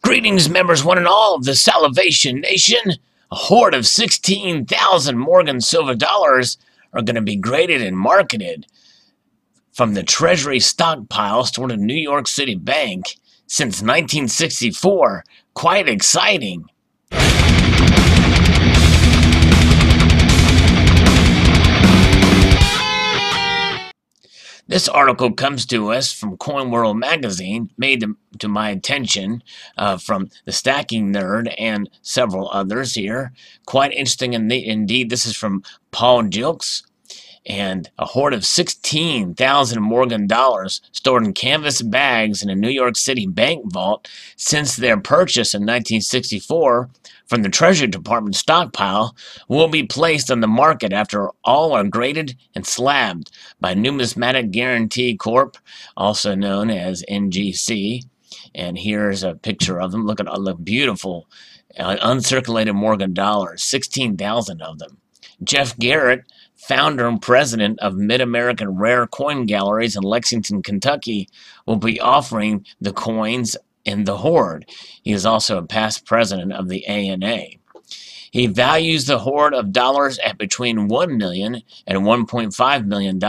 Greetings, members one and all of the Salivation Nation. A horde of 16,000 Morgan silver dollars are going to be graded and marketed from the Treasury stockpile stored in New York City Bank since 1964. Quite exciting. This article comes to us from Coin World magazine, made to my attention from the Stacking Nerd and several others here. Quite interesting indeed. This is from Paul Jilks. And a hoard of 16,000 Morgan dollars stored in canvas bags in a New York City bank vault since their purchase in 1964 from the Treasury Department stockpile will be placed on the market after all are graded and slabbed by Numismatic Guarantee Corp., also known as NGC. And here's a picture of them. Look beautiful uncirculated Morgan dollars, 16,000 of them. Jeff Garrett, founder and president of Mid-American Rare Coin Galleries in Lexington, Kentucky, will be offering the coins in the hoard. He is also a past president of the ANA. He values the hoard of dollars at between $1 million and $1.5 million.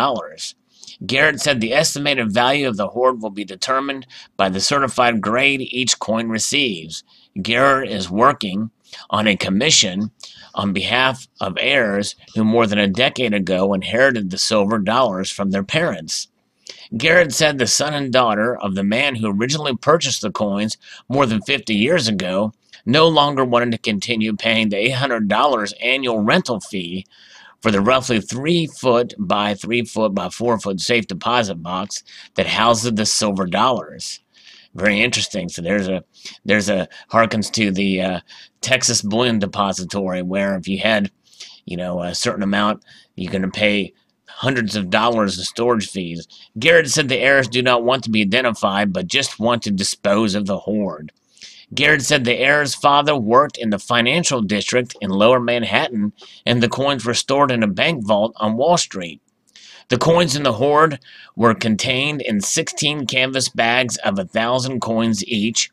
Garrett said the estimated value of the hoard will be determined by the certified grade each coin receives. Garrett is working on a commission on behalf of heirs who more than a decade ago inherited the silver dollars from their parents. Garrett said the son and daughter of the man who originally purchased the coins more than 50 years ago no longer wanted to continue paying the $800 annual rental fee for the roughly 3 foot by 3 foot by 4 foot safe deposit box that houses the silver dollars. Very interesting. So there's a harkens to the Texas Bullion Depository, where if you had, a certain amount, you're going to pay hundreds of dollars in storage fees. Garrett said the heirs do not want to be identified, but just want to dispose of the hoard. Garrett said the heir's father worked in the financial district in Lower Manhattan, and the coins were stored in a bank vault on Wall Street. The coins in the hoard were contained in 16 canvas bags of 1,000 coins each,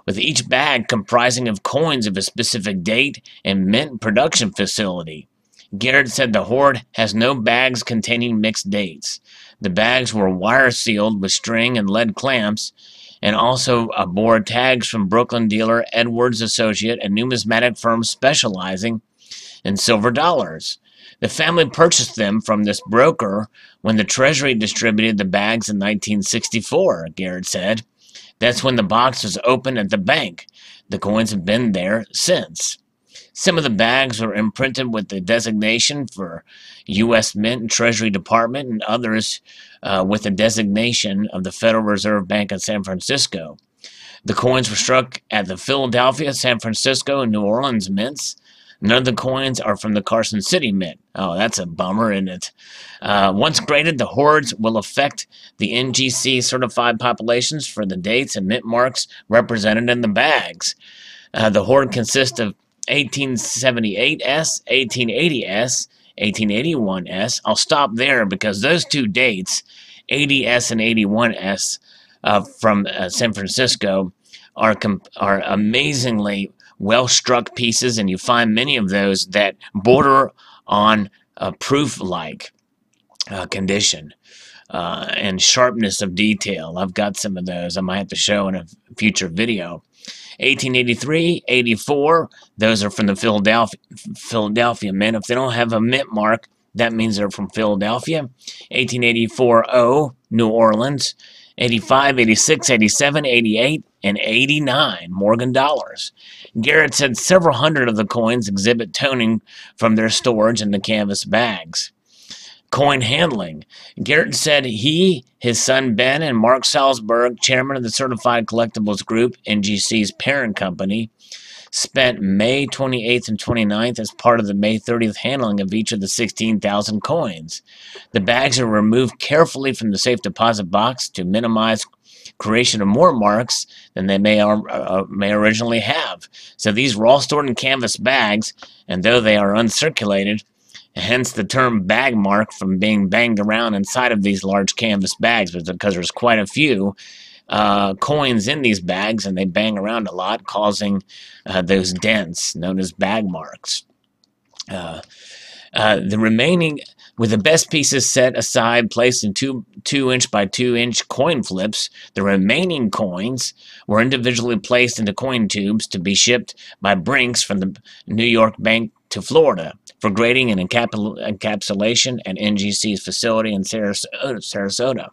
with each bag comprising of coins of a specific date and mint production facility. Garrett said the hoard has no bags containing mixed dates. The bags were wire sealed with string and lead clamps, and also bore tags from Brooklyn dealer Edwards Associate, a numismatic firm specializing in silver dollars. The family purchased them from this broker when the Treasury distributed the bags in 1964, Garrett said. That's when the box was opened at the bank. The coins have been there since. Some of the bags were imprinted with the designation for U.S. Mint and Treasury Department, and others with the designation of the Federal Reserve Bank of San Francisco. The coins were struck at the Philadelphia, San Francisco, and New Orleans mints. None of the coins are from the Carson City Mint. Oh, that's a bummer, isn't it? Once graded, the hoards will affect the NGC certified populations for the dates and mint marks represented in the bags. The hoard consists of 1878S, 1880S, 1881S. I'll stop there because those two dates, 80S and 81S, from San Francisco, are amazingly well-struck pieces, and you find many of those that border on a proof-like condition and sharpness of detail. I've got some of those I might have to show in a future video. 1883, 84, those are from the Philadelphia Mint. If they don't have a mint mark, that means they're from Philadelphia. 1884-0, New Orleans. 85, 86, 87, 88, and 89 Morgan dollars. Garrett said several hundred of the coins exhibit toning from their storage in the canvas bags. Coin handling. Garrett said he, his son Ben, and Mark Salzberg, chairman of the Certified Collectibles Group, NGC's parent company, spent May 28th and 29th as part of the May 30th handling of each of the 16,000 coins. The bags are removed carefully from the safe deposit box to minimize creation of more marks than they may originally have. So these were all stored in canvas bags, and though they are uncirculated, hence the term bag mark from being banged around inside of these large canvas bags, because there's quite a few, coins in these bags, and they bang around a lot, causing those dents known as bag marks. The remaining, with the best pieces set aside, placed in 2-inch by 2-inch coin flips, the remaining coins were individually placed into coin tubes to be shipped by Brinks from the New York Bank to Florida for grading and encapsulation at NGC's facility in Sarasota.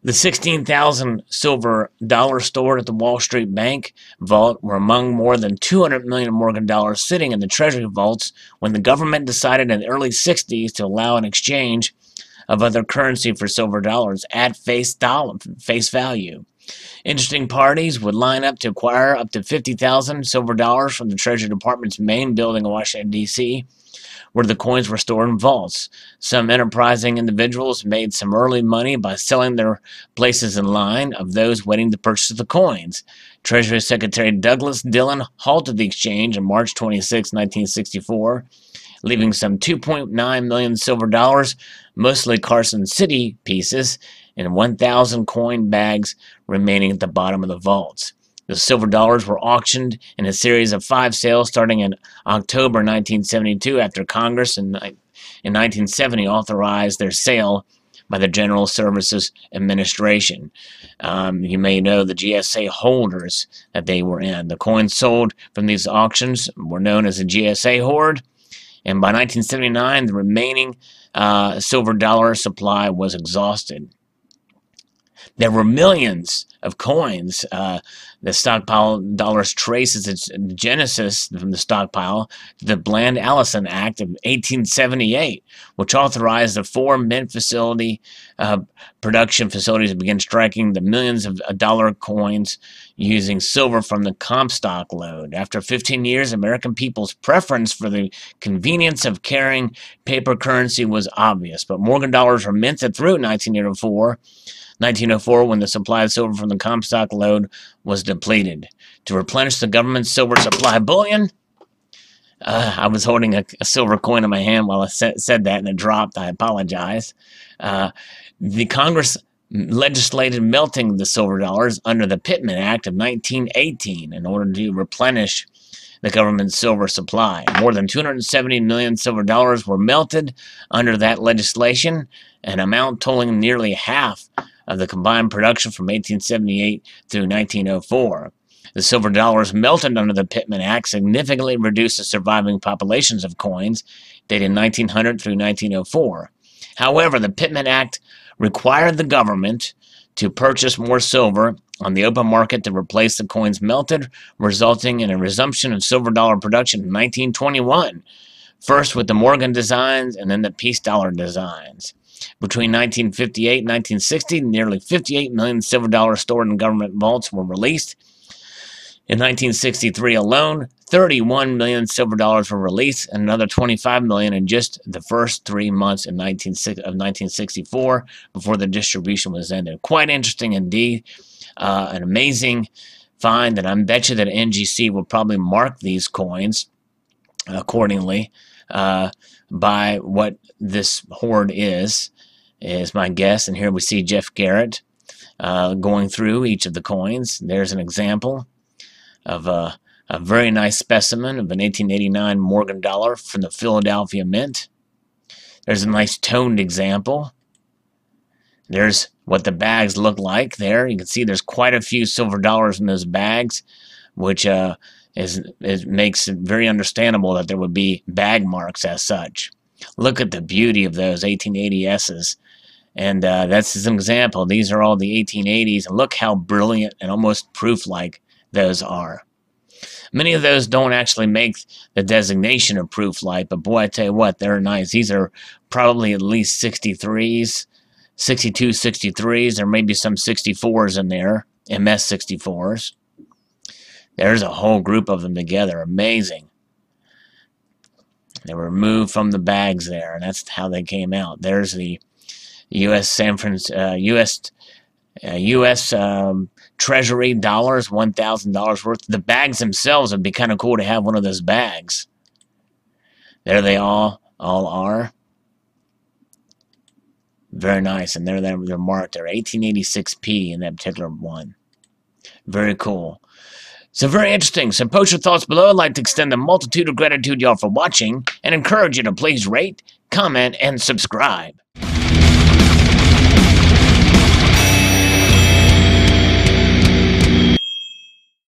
The 16,000 silver dollars stored at the Wall Street Bank vault were among more than 200 million Morgan dollars sitting in the Treasury vaults when the government decided in the early 60s to allow an exchange of other currency for silver dollars at face value. Interesting parties would line up to acquire up to 50,000 silver dollars from the Treasury Department's main building in Washington, D.C., where the coins were stored in vaults. Some enterprising individuals made some early money by selling their places in line of those waiting to purchase the coins. Treasury Secretary Douglas Dillon halted the exchange on March 26, 1964, leaving some 2.9 million silver dollars, mostly Carson City pieces, in 1,000 coin bags remaining at the bottom of the vaults. The silver dollars were auctioned in a series of 5 sales starting in October 1972 after Congress in 1970 authorized their sale by the General Services Administration. You may know the GSA holders that they were in. The coins sold from these auctions were known as the GSA hoard, and by 1979 the remaining silver dollar supply was exhausted. There were millions of coins. The stockpile dollars traces its genesis from the stockpile to the Bland-Allison Act of 1878, which authorized the 4 mint production facilities to begin striking the millions of dollar coins using silver from the Comstock lode. After 15 years, American people's preference for the convenience of carrying paper currency was obvious, but Morgan dollars were minted through 1904, when the supply of silver from the Comstock lode was depleted. To replenish the government's silver supply bullion, I was holding a silver coin in my hand while I said that, and it dropped. I apologize. The Congress legislated melting the silver dollars under the Pittman Act of 1918 in order to replenish the government's silver supply. More than 270 million silver dollars were melted under that legislation, an amount totaling nearly half of the combined production from 1878 through 1904. The silver dollars melted under the Pittman Act significantly reduced the surviving populations of coins dated 1900 through 1904. However, the Pittman Act required the government to purchase more silver on the open market to replace the coins melted, resulting in a resumption of silver dollar production in 1921, first with the Morgan designs and then the piece dollar designs. Between 1958 and 1960, nearly 58 million silver dollars stored in government vaults were released. In 1963 alone, 31 million silver dollars were released, and another 25 million in just the first 3 months of 1964 before the distribution was ended. Quite interesting indeed. An amazing find, and I bet you that NGC will probably mark these coins accordingly by what this hoard is my guess. And here we see Jeff Garrett going through each of the coins. There's an example of a very nice specimen of an 1889 Morgan dollar from the Philadelphia Mint. There's a nice toned example. There's what the bags look like there. You can see there's quite a few silver dollars in those bags, which makes it very understandable that there would be bag marks as such. Look at the beauty of those 1880s. And that's an example. These are all the 1880s, and look how brilliant and almost proof-like those are. Many of those don't actually make the designation of proof-like, but boy, I tell you what, they're nice. These are probably at least 63s, 62, 63s. There may be some 64s in there, MS 64s. There's a whole group of them together. Amazing. They were removed from the bags there, and that's how they came out. There's the U.S. Treasury dollars, $1,000 worth. The bags themselves would be kind of cool to have one of those bags. There they all are. Very nice. And they're marked there, 1886p in that particular one. Very cool. So very interesting. So post your thoughts below. I'd like to extend a multitude of gratitude y'all for watching and encourage you to please rate, comment, and subscribe.